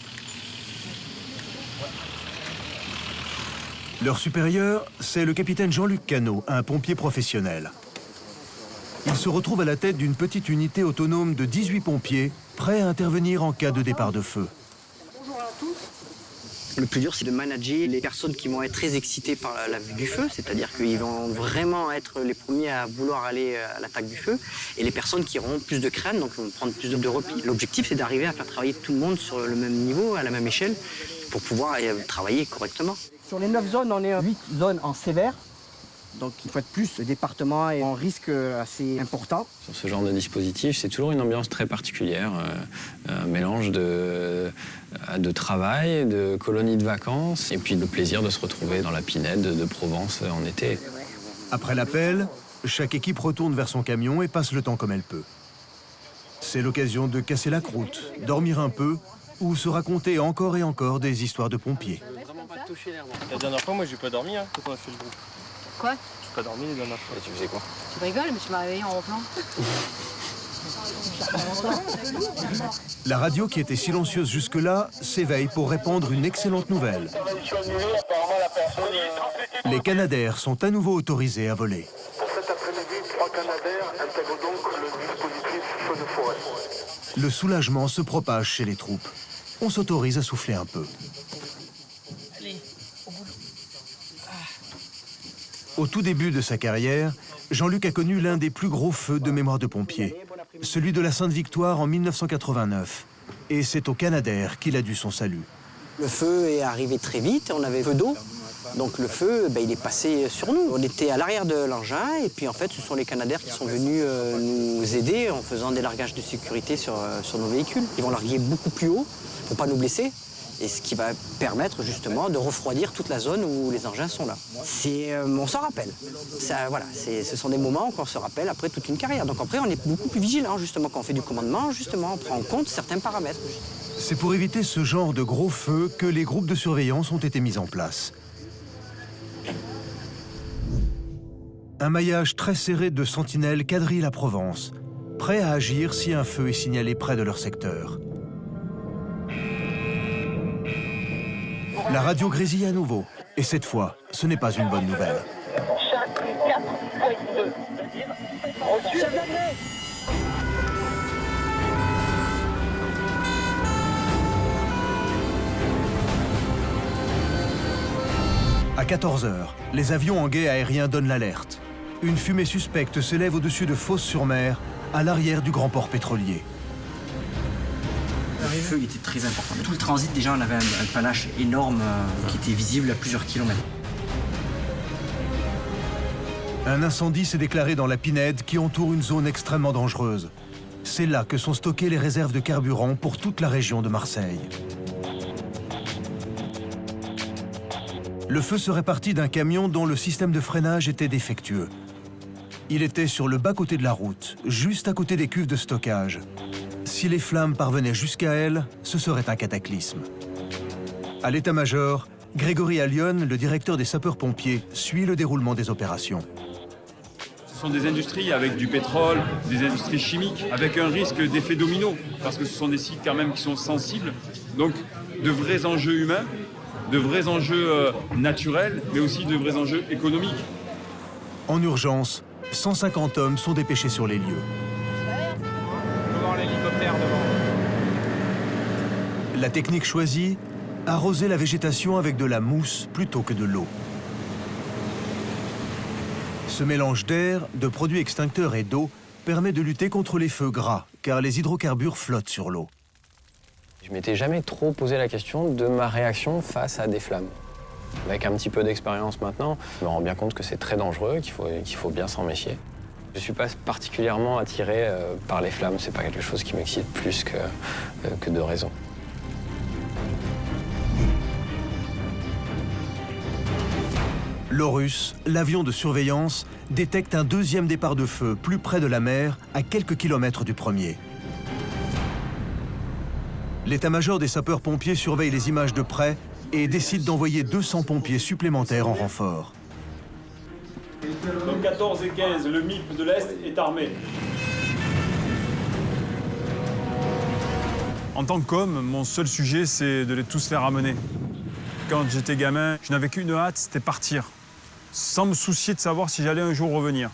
Leur supérieur, c'est le capitaine Jean-Luc Cano, un pompier professionnel. Il se retrouve à la tête d'une petite unité autonome de 18 pompiers, prêts à intervenir en cas de départ de feu. Le plus dur, c'est de manager les personnes qui vont être très excitées par la vue du feu, c'est-à-dire qu'ils vont vraiment être les premiers à vouloir aller à l'attaque du feu, et les personnes qui auront plus de crainte, donc vont prendre plus de repli. L'objectif, c'est d'arriver à faire travailler tout le monde sur le même niveau, à la même échelle, pour pouvoir travailler correctement. Sur les 9 zones, on est 8 zones en sévère. Donc il faut être plus, le département est en risque assez important. Sur ce genre de dispositif, c'est toujours une ambiance très particulière, un mélange de travail, de colonies de vacances, et puis le plaisir de se retrouver dans la Pinède de Provence en été. Après l'appel, chaque équipe retourne vers son camion et passe le temps comme elle peut. C'est l'occasion de casser la croûte, dormir un peu, ou se raconter encore et encore des histoires de pompiers. La dernière fois, moi, j'ai pas dormi quand on a fait le groupe. Quoi? J'ai pas dormi les dernières fois. Et tu faisais quoi? Tu rigoles, mais tu m'as réveillé en ronflant. La radio, qui était silencieuse jusque-là, s'éveille pour répandre une excellente nouvelle. Les Canadair sont à nouveau autorisés à voler. Pour cet après-midi, 3 Canadair intègrent donc le dispositif feu de forêt. Le soulagement se propage chez les troupes. On s'autorise à souffler un peu. Au tout début de sa carrière, Jean-Luc a connu l'un des plus gros feux de mémoire de pompier, celui de la Sainte-Victoire en 1989. Et c'est au Canadair qu'il a dû son salut. Le feu est arrivé très vite, on avait peu d'eau. Donc le feu, il est passé sur nous. On était à l'arrière de l'engin et puis en fait, ce sont les Canadair qui sont venus nous aider en faisant des largages de sécurité sur nos véhicules. Ils vont larguer beaucoup plus haut pour ne pas nous blesser. Et ce qui va permettre justement de refroidir toute la zone où les engins sont là. On s'en rappelle. Ce sont des moments qu'on se rappelle après toute une carrière. Donc après, on est beaucoup plus vigilant justement quand on fait du commandement. Justement, on prend en compte certains paramètres. C'est pour éviter ce genre de gros feux que les groupes de surveillance ont été mis en place. Un maillage très serré de sentinelles quadrille la Provence, prêts à agir si un feu est signalé près de leur secteur. La radio grésille à nouveau. Et cette fois, ce n'est pas une bonne nouvelle. Chaque 4,2. Reçu. À 14 h, les avions en guet aérien donnent l'alerte. Une fumée suspecte s'élève au-dessus de Fos-sur-Mer, à l'arrière du grand port pétrolier. Le feu était très important. Tout le transit, déjà, on avait un panache énorme qui était visible à plusieurs kilomètres. Un incendie s'est déclaré dans la Pinède qui entoure une zone extrêmement dangereuse. C'est là que sont stockées les réserves de carburant pour toute la région de Marseille. Le feu serait parti d'un camion dont le système de freinage était défectueux. Il était sur le bas-côté de la route, juste à côté des cuves de stockage. Si les flammes parvenaient jusqu'à elles, ce serait un cataclysme. À l'état-major, Grégory Allion, le directeur des sapeurs-pompiers, suit le déroulement des opérations. Ce sont des industries avec du pétrole, des industries chimiques, avec un risque d'effet domino, parce que ce sont des sites quand même qui sont sensibles. Donc de vrais enjeux humains, de vrais enjeux naturels, mais aussi de vrais enjeux économiques. En urgence, 150 hommes sont dépêchés sur les lieux. Devant l'hélicoptère, devant. La technique choisie, arroser la végétation avec de la mousse plutôt que de l'eau. Ce mélange d'air, de produits extincteurs et d'eau permet de lutter contre les feux gras, car les hydrocarbures flottent sur l'eau. Je m'étais jamais trop posé la question de ma réaction face à des flammes. Avec un petit peu d'expérience maintenant, je me rends bien compte que c'est très dangereux, qu'il faut bien s'en méfier. Je ne suis pas particulièrement attiré par les flammes, c'est pas quelque chose qui m'excite plus que de raison. L'Orus, l'avion de surveillance, détecte un deuxième départ de feu plus près de la mer, à quelques kilomètres du premier. L'état-major des sapeurs-pompiers surveille les images de près et décide d'envoyer 200 pompiers supplémentaires en renfort. Donc 14 et 15, le MIP de l'Est est armé. En tant qu'homme, mon seul sujet, c'est de les tous les ramener. Quand j'étais gamin, je n'avais qu'une hâte, c'était partir. Sans me soucier de savoir si j'allais un jour revenir.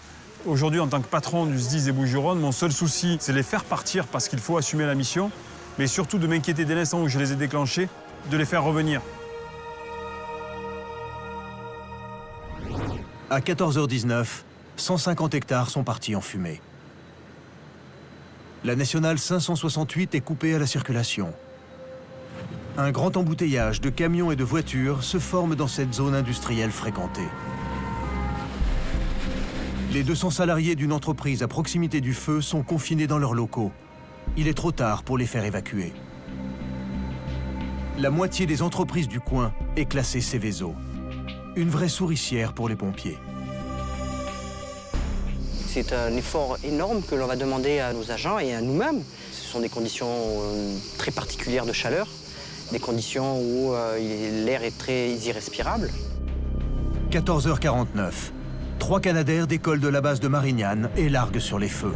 Aujourd'hui, en tant que patron du SDIS des Bouches-du-Rhône, mon seul souci, c'est les faire partir parce qu'il faut assumer la mission, mais surtout de m'inquiéter dès l'instant où je les ai déclenchés, de les faire revenir. À 14h19, 150 hectares sont partis en fumée. La nationale 568 est coupée à la circulation. Un grand embouteillage de camions et de voitures se forme dans cette zone industrielle fréquentée. Les 200 salariés d'une entreprise à proximité du feu sont confinés dans leurs locaux. Il est trop tard pour les faire évacuer. La moitié des entreprises du coin est classée Seveso. Une vraie souricière pour les pompiers. C'est un effort énorme que l'on va demander à nos agents et à nous-mêmes. Ce sont des conditions très particulières de chaleur, des conditions où l'air est très irrespirable. 14h49. 3 Canadair décollent de la base de Marignane et larguent sur les feux.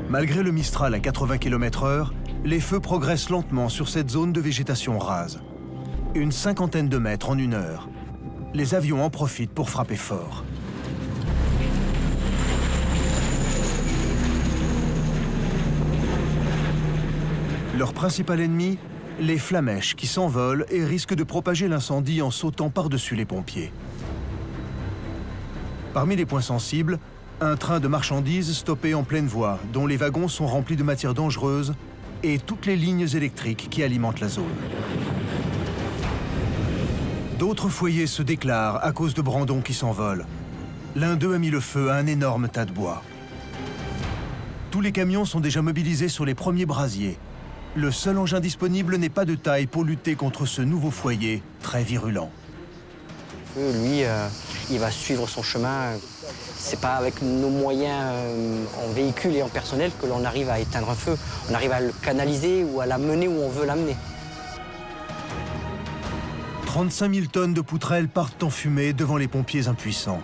Malgré le Mistral à 80 km/h, les feux progressent lentement sur cette zone de végétation rase. Une cinquantaine de mètres en 1 heure. Les avions en profitent pour frapper fort. Leur principal ennemi, les flamèches qui s'envolent et risquent de propager l'incendie en sautant par-dessus les pompiers. Parmi les points sensibles, un train de marchandises stoppé en pleine voie, dont les wagons sont remplis de matières dangereuses, et toutes les lignes électriques qui alimentent la zone. D'autres foyers se déclarent à cause de brandons qui s'envolent. L'un d'eux a mis le feu à un énorme tas de bois. Tous les camions sont déjà mobilisés sur les premiers brasiers. Le seul engin disponible n'est pas de taille pour lutter contre ce nouveau foyer très virulent. Lui, il va suivre son chemin. C'est pas avec nos moyens en véhicule et en personnel que l'on arrive à éteindre un feu. On arrive à le canaliser ou à l'amener où on veut l'amener. 35 000 tonnes de poutrelles partent en fumée devant les pompiers impuissants.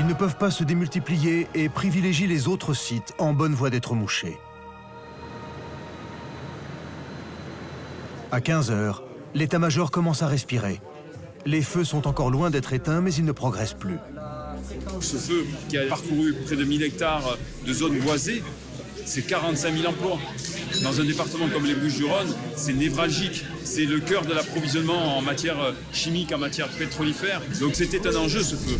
Ils ne peuvent pas se démultiplier et privilégient les autres sites en bonne voie d'être mouchés. À 15 h, l'état-major commence à respirer. Les feux sont encore loin d'être éteints, mais ils ne progressent plus. Ce feu qui a parcouru près de 1000 hectares de zones boisées, c'est 45 000 emplois. Dans un département comme les Bouches-du-Rhône, c'est névralgique. C'est le cœur de l'approvisionnement en matière chimique, en matière pétrolifère. Donc c'était un enjeu, ce feu.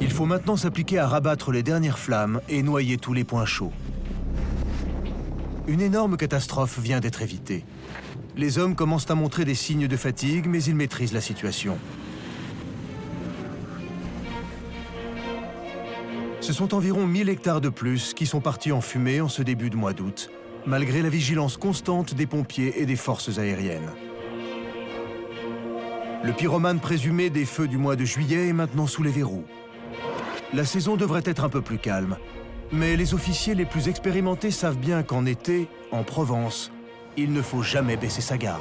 Il faut maintenant s'appliquer à rabattre les dernières flammes et noyer tous les points chauds. Une énorme catastrophe vient d'être évitée. Les hommes commencent à montrer des signes de fatigue, mais ils maîtrisent la situation. Ce sont environ 1000 hectares de plus qui sont partis en fumée en ce début de mois d'août, malgré la vigilance constante des pompiers et des forces aériennes. Le pyromane présumé des feux du mois de juillet est maintenant sous les verrous. La saison devrait être un peu plus calme, mais les officiers les plus expérimentés savent bien qu'en été, en Provence, il ne faut jamais baisser sa garde.